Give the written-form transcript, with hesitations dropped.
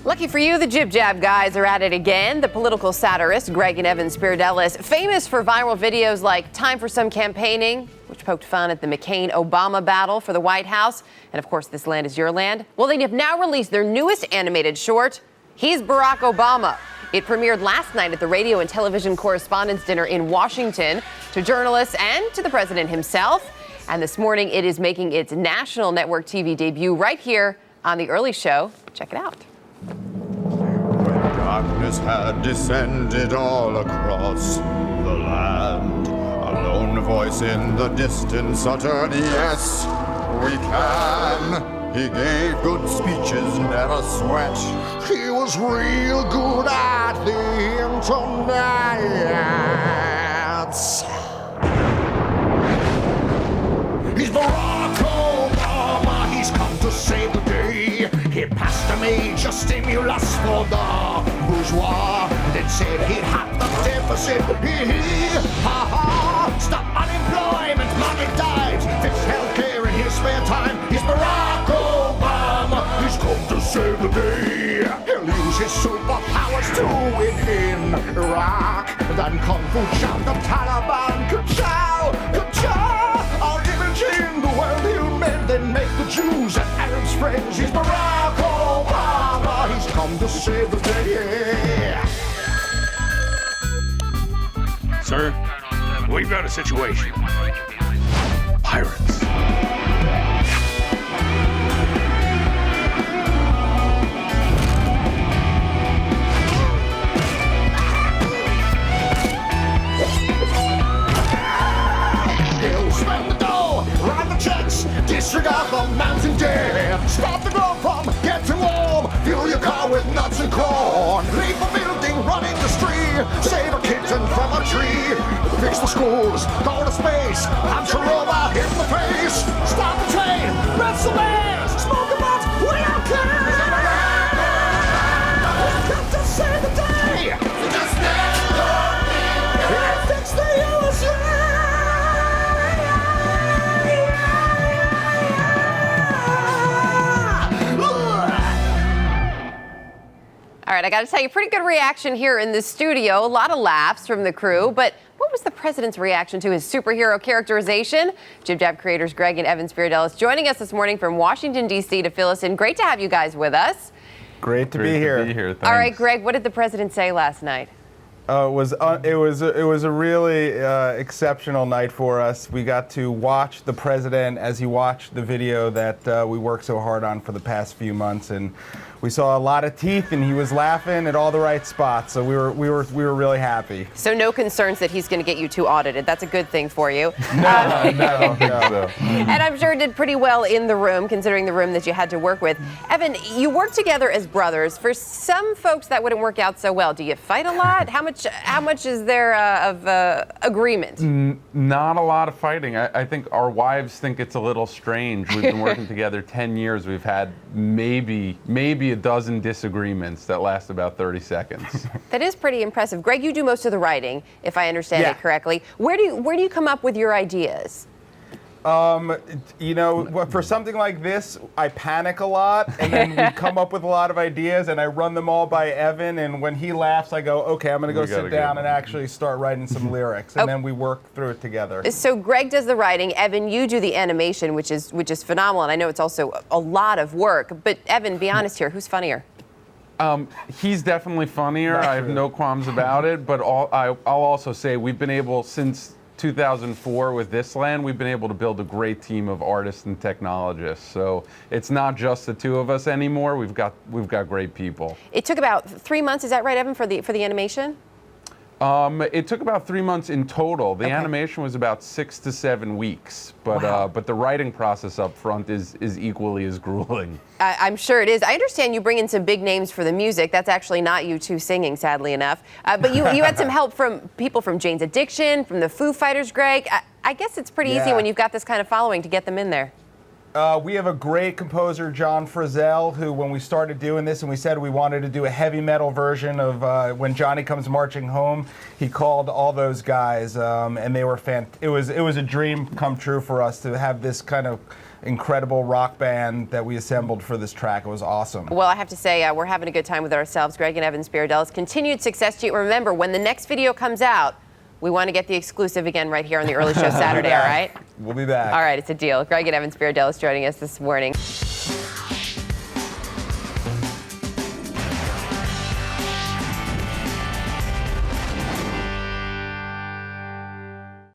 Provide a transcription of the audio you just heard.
Lucky for you, the Jib-Jab guys are at it again. The political satirists, Greg and Evan Spiridelis, famous for viral videos like Time for Some Campaigning, which poked fun at the McCain-Obama battle for the White House, and of course, This Land Is Your Land. Well, they have now released their newest animated short, He's Barack Obama. It premiered last night at the Radio and Television Correspondents' Dinner in Washington to journalists and to the president himself. And this morning, it is making its national network TV debut right here on The Early Show. Check it out. When darkness had descended all across the land, a lone voice in the distance uttered, "Yes, we can." He gave good speeches, never sweat. He was real good at the internet. He's Barack Obama, he's come to save the day. He passed a major stimulus for the bourgeois, then said he'd have the deficit. Stop unemployment, money dives, fix healthcare in his spare time. He's Barack Obama, he's come to save the day. He'll use his superpowers to win in Iraq. Then Kung Fu Chow, the Taliban, ka-chow, ka-chow. Our image in the world he'll mend, then make the Jews and Arabs friends. He's Barack Obama, he's come to save the day. Sir, we've got a situation. Pirates. He'll spend the dough, write the checks, disregard the mountain debt. Stop the globe from getting warm, fuel your car with nuts and corn. Leave a building, run industry, save a kitten from a tree. Fix the schools, go to space, punch a robot in the face. Stop the train, rest the land, smoke a butt, we don't care. We've got to save the day. Just stand up and fix the USA. All right, I got to tell you, pretty good reaction here in the studio. A lot of laughs from the crew, but what was the president's reaction to his superhero characterization? Jib-Jab creators Greg and Evan Spiridelis joining us this morning from Washington, D.C. to fill us in. Great to have you guys with us. Great to be here. Thanks. All right, Greg, what did the president say last night? It was a really exceptional night for us. We got to watch the president as he watched the video that we worked so hard on for the past few months, and we saw a lot of teeth, and he was laughing at all the right spots. So we were really happy. So no concerns that he's going to get you too audited. That's a good thing for you. No. And I'm sure it did pretty well in the room, considering the room that you had to work with. Evan, you work together as brothers. For some folks, that wouldn't work out so well. Do you fight a lot? How much is there of agreement? Not a lot of fighting. I think our wives think it's a little strange. We've been working together 10 years. We've had maybe a dozen disagreements that last about 30 seconds. That is pretty impressive. Greg, you do most of the writing, if I understand it correctly. Where do you come up with your ideas? For something like this, I panic a lot, and then we come up with a lot of ideas, and I run them all by Evan, and when he laughs, I go, okay, I'm going to go sit down and actually start writing some lyrics, and then we work through it together. So Greg does the writing. Evan, you do the animation, which is phenomenal, and I know it's also a lot of work. But Evan, be honest here, who's funnier? He's definitely funnier. I have no qualms about it, but I'll also say we've been able, since 2004 with This Land, we've been able to build a great team of artists and technologists. So it's not just the two of us anymore. We've got great people. It took about 3 months, is that right, Evan, for the animation? It took about 3 months in total. The animation was about 6 to 7 weeks, but the writing process up front is equally as grueling. I'm sure it is. I understand you bring in some big names for the music. That's actually not you two singing, sadly enough. But you had some help from people from Jane's Addiction, from the Foo Fighters, Greg. I guess it's pretty easy when you've got this kind of following to get them in there. We have a great composer, John Frizzell, who, when we started doing this and we said we wanted to do a heavy metal version of When Johnny Comes Marching Home, he called all those guys, and they were it was a dream come true for us to have this kind of incredible rock band that we assembled for this track. It was awesome. Well, I have to say, we're having a good time with ourselves. Greg and Evan Spiridelis, continued success to you. Remember, when the next video comes out, we want to get the exclusive again right here on the early show Saturday, all right? We'll be back. All right, it's a deal. Greg and Evan Spiridelis joining us this morning.